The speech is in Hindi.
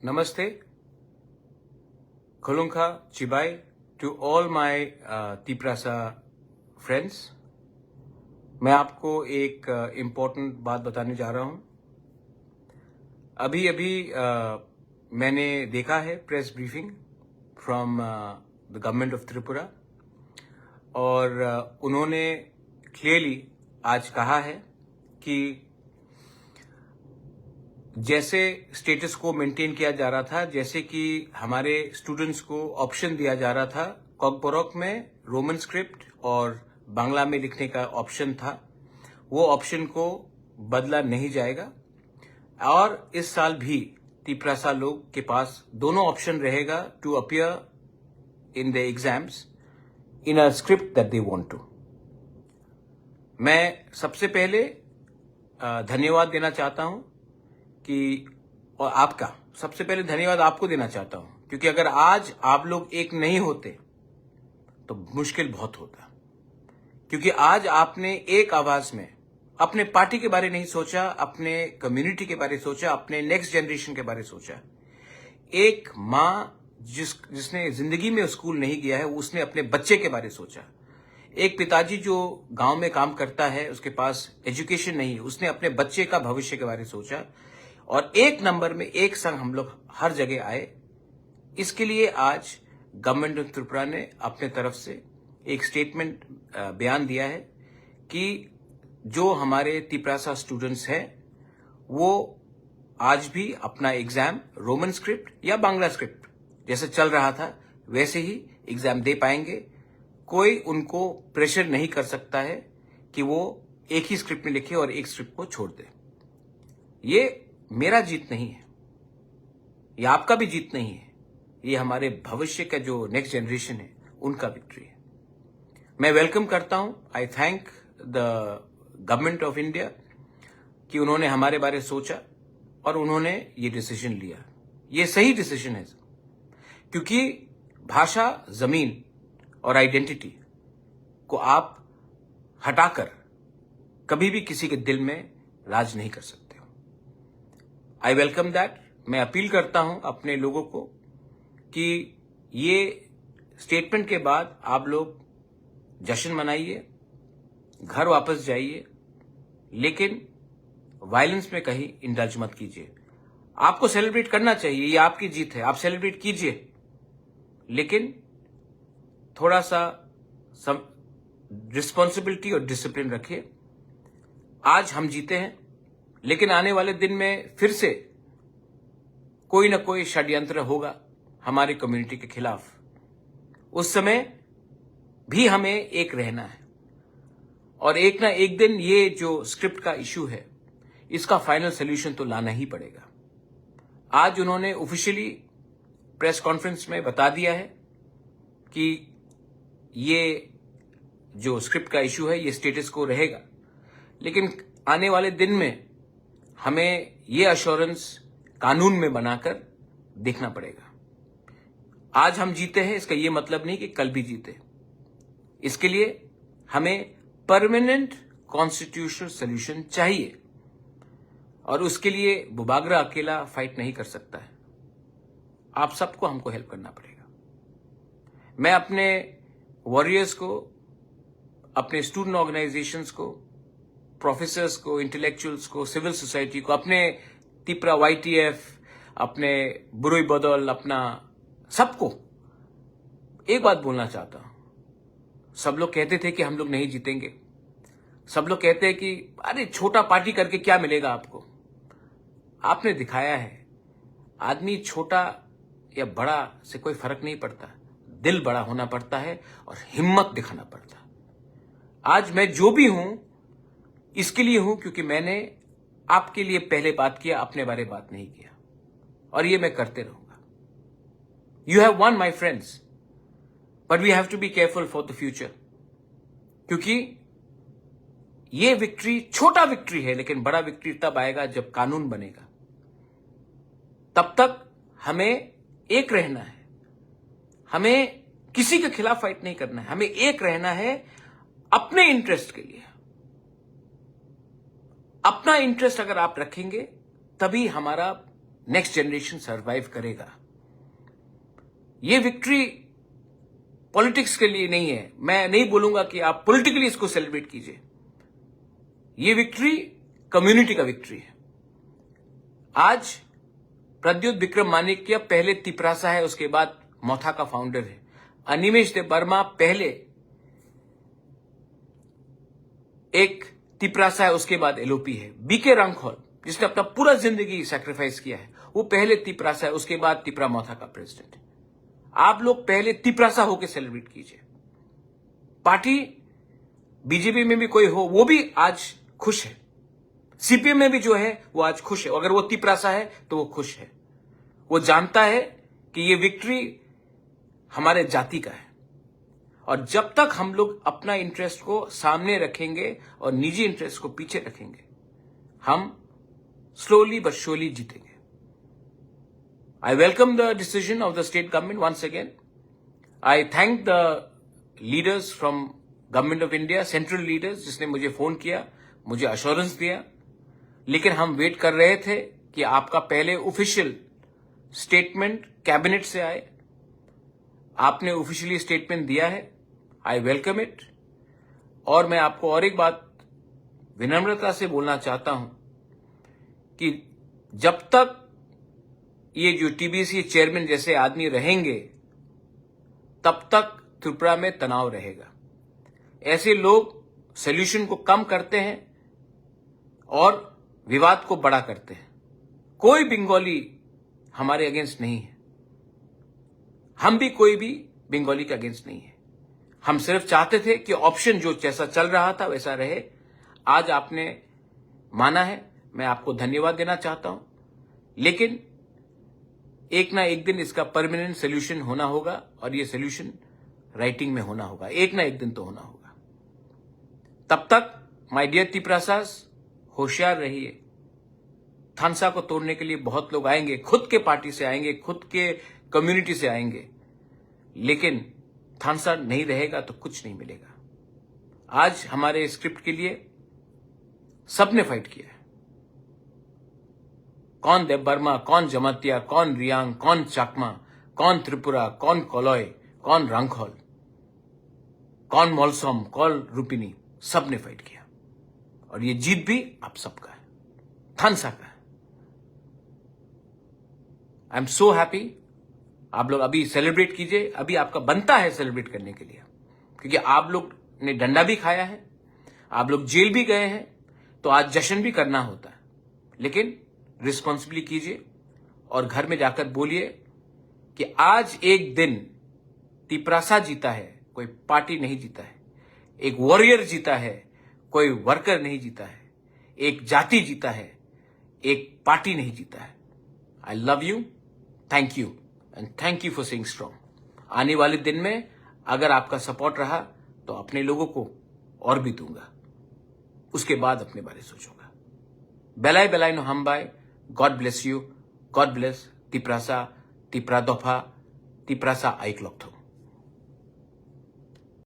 Namaste, Khulunka Chibai to all my Tiprasa friends. मैं आपको एक इम्पोर्टेंट बात बताने जा रहा हूं। अभी मैंने देखा है press briefing from the government of Tripura और उन्होंने क्लियरली आज कहा है कि जैसे स्टेटस को मेंटेन किया जा रहा था, जैसे कि हमारे स्टूडेंट्स को ऑप्शन दिया जा रहा था, कॉकबोरोक में रोमन स्क्रिप्ट और बांग्ला में लिखने का ऑप्शन था, वो ऑप्शन को बदला नहीं जाएगा और इस साल भी तिप्रासा लोग के पास दोनों ऑप्शन रहेगा to appear in the exams in a script that they want to. मैं सबसे पहले धन्यवाद देना चाहता हूं और आपका सबसे पहले धन्यवाद आपको देना चाहता हूं, क्योंकि अगर आज आप लोग एक नहीं होते तो मुश्किल बहुत होता। क्योंकि आज आपने एक आवाज में अपने पार्टी के बारे नहीं सोचा, अपने कम्युनिटी के बारे सोचा, अपने नेक्स्ट जनरेशन के बारे सोचा। एक माँ जिसने जिंदगी में स्कूल नहीं गया है, उसने अपने बच्चे के बारे सोचा। एक पिताजी जो गांव में काम करता है, उसके पास एजुकेशन नहीं है, उसने अपने बच्चे का भविष्य के बारे सोचा। और एक नंबर में एक संग हम लोग हर जगह आए। इसके लिए आज गवर्नमेंट ऑफ त्रिपुरा ने अपने तरफ से एक स्टेटमेंट बयान दिया है कि जो हमारे तिप्रासा स्टूडेंट्स हैं वो आज भी अपना एग्जाम रोमन स्क्रिप्ट या बांग्ला स्क्रिप्ट जैसे चल रहा था वैसे ही एग्जाम दे पाएंगे। कोई उनको प्रेशर नहीं कर सकता है कि वो एक ही स्क्रिप्ट में लिखे और एक स्क्रिप्ट को छोड़ दे। ये मेरा जीत नहीं है, ये आपका भी जीत नहीं है, ये हमारे भविष्य का जो नेक्स्ट जनरेशन है उनका विक्ट्री है। मैं वेलकम करता हूं, आई thank the government of India कि उन्होंने हमारे बारे सोचा और उन्होंने ये डिसीजन लिया। ये सही डिसीजन है, क्योंकि भाषा, जमीन और आइडेंटिटी को आप हटाकर कभी भी किसी के दिल में राज नहीं कर सकते। I welcome that. मैं अपील करता हूं अपने लोगों को कि ये स्टेटमेंट के बाद आप लोग जश्न मनाइए, घर वापस जाइए, लेकिन वायलेंस में कहीं इंडल्ज मत कीजिए। आपको सेलिब्रेट करना चाहिए, ये आपकी जीत है, आप सेलिब्रेट कीजिए, लेकिन थोड़ा सा रिस्पॉन्सिबिलिटी और डिसिप्लिन रखिए। आज हम जीते हैं, लेकिन आने वाले दिन में फिर से कोई ना कोई षड्यंत्र होगा हमारी कम्युनिटी के खिलाफ। उस समय भी हमें एक रहना है और एक ना एक दिन ये जो स्क्रिप्ट का इश्यू है इसका फाइनल सोल्यूशन तो लाना ही पड़ेगा। आज उन्होंने ऑफिशियली प्रेस कॉन्फ्रेंस में बता दिया है कि ये जो स्क्रिप्ट का इश्यू है ये स्टेटस को रहेगा, लेकिन आने वाले दिन में हमें ये अश्योरेंस कानून में बनाकर देखना पड़ेगा। आज हम जीते हैं, इसका ये मतलब नहीं कि कल भी जीते। इसके लिए हमें परमानेंट कॉन्स्टिट्यूशनल सॉल्यूशन चाहिए और उसके लिए बुबागरा अकेला फाइट नहीं कर सकता है। आप सबको हमको हेल्प करना पड़ेगा। मैं अपने वॉरियर्स को, अपने स्टूडेंट ऑर्गेनाइजेशंस को, प्रोफेसर्स को, इंटेलेक्चुअल्स को, सिविल सोसाइटी को, अपने तिप्रा YTF, अपने बुरुई बदल, अपना सबको एक बात बोलना चाहता हूं। सब लोग कहते थे कि हम लोग नहीं जीतेंगे, सब लोग कहते हैं कि अरे छोटा पार्टी करके क्या मिलेगा आपको। आपने दिखाया है, आदमी छोटा या बड़ा से कोई फर्क नहीं पड़ता, दिल बड़ा होना पड़ता है और हिम्मत दिखाना पड़ता है। आज मैं जो भी हूं इसके लिए हूं क्योंकि मैंने आपके लिए पहले बात किया, अपने बारे बात नहीं किया, और ये मैं करते रहूंगा। You have won my friends, but we have to be careful for the future, क्योंकि ये विक्ट्री छोटा विक्ट्री है, लेकिन बड़ा विक्ट्री तब आएगा जब कानून बनेगा। तब तक हमें एक रहना है, हमें किसी के खिलाफ फाइट नहीं करना है, हमें एक रहना है अपने इंटरेस्ट के लिए। अपना इंटरेस्ट अगर आप रखेंगे तभी हमारा नेक्स्ट जनरेशन सर्वाइव करेगा। ये विक्ट्री पॉलिटिक्स के लिए नहीं है। मैं नहीं बोलूंगा कि आप पॉलिटिकली इसको सेलिब्रेट कीजिए। ये विक्ट्री कम्युनिटी का विक्ट्री है। आज प्रद्युत विक्रम माणिक्य पहले तिपरासा है, उसके बाद मोथा का फाउंडर है। अनिमेष देबबर्मा पहले एक तिपरासा है, उसके बाद एलओपी है। बीके रंगखोल जिसने अपना पूरा जिंदगी सैक्रिफाइस किया है, वो पहले तिपरासा है, उसके बाद तिपरा मोथा का प्रेसिडेंट है। आप लोग पहले तिपरासा होकर सेलिब्रेट कीजिए। पार्टी बीजेपी में भी कोई हो वो भी आज खुश है, सीपीएम में भी जो है वो आज खुश है। अगर वो तिपरासा है तो वो खुश है। वो जानता है कि ये विक्ट्री हमारे जाति का है। और जब तक हम लोग अपना इंटरेस्ट को सामने रखेंगे और निजी इंटरेस्ट को पीछे रखेंगे, हम स्लोली बट श्योरली जीतेंगे। I welcome the decision of the state government once again. I thank the leaders from Government of India, central leaders, जिसने मुझे फोन किया, मुझे अश्योरेंस दिया। लेकिन हम वेट कर रहे थे कि आपका पहले ऑफिशियल स्टेटमेंट कैबिनेट से आए। आपने ऑफिशियली स्टेटमेंट दिया है, आई वेलकम इट। और मैं आपको और एक बात विनम्रता से बोलना चाहता हूं कि जब तक ये जो टीबीसी चेयरमैन जैसे आदमी रहेंगे, तब तक त्रिपुरा में तनाव रहेगा। ऐसे लोग सॉल्यूशन को कम करते हैं और विवाद को बड़ा करते हैं। कोई बंगाली हमारे अगेंस्ट नहीं है, हम भी कोई भी बंगाली के अगेंस्ट नहीं है। हम सिर्फ चाहते थे कि ऑप्शन जो जैसा चल रहा था वैसा रहे। आज आपने माना है, मैं आपको धन्यवाद देना चाहता हूं। लेकिन एक ना एक दिन इसका परमानेंट सोल्यूशन होना होगा और ये सोल्यूशन राइटिंग में होना होगा। एक ना एक दिन तो होना होगा। तब तक माय डियर तिपरासास, होशियार रहिए। थानसा को तोड़ने के लिए बहुत लोग आएंगे, खुद के पार्टी से आएंगे, खुद के कम्युनिटी से आएंगे, लेकिन थानसा नहीं रहेगा तो कुछ नहीं मिलेगा। आज हमारे स्क्रिप्ट के लिए सबने फाइट किया है। कौन देबबर्मा, कौन जमातिया, कौन रियांग, कौन चाकमा, कौन त्रिपुरा, कौन कोलॉय, कौन रंगखोल, कौन मोलसोम, कौन रुपिनी, सबने फाइट किया। और ये जीत भी आप सबका है, थानसा का है। I am so happy. आप लोग अभी सेलिब्रेट कीजिए, अभी आपका बनता है सेलिब्रेट करने के लिए, क्योंकि आप लोग ने डंडा भी खाया है, आप लोग जेल भी गए हैं, तो आज जश्न भी करना होता है। लेकिन रिस्पॉन्सिबली कीजिए और घर में जाकर बोलिए कि आज एक दिन तिपरासा जीता है, कोई पार्टी नहीं जीता है। एक वॉरियर जीता है, कोई वर्कर नहीं जीता है। एक जाति जीता है, एक पार्टी नहीं जीता है। I love you, thank you and thank you for staying strong. आने वाले दिन में अगर आपका सपोर्ट रहा तो अपने लोगों को और भी दूंगा, उसके बाद अपने बारे सोचूंगा। बेलाई बेलाई नो हम बाय। God bless you, God bless Tiprasa, Tipra दोफा, तिपरासा आइकलॉक थो।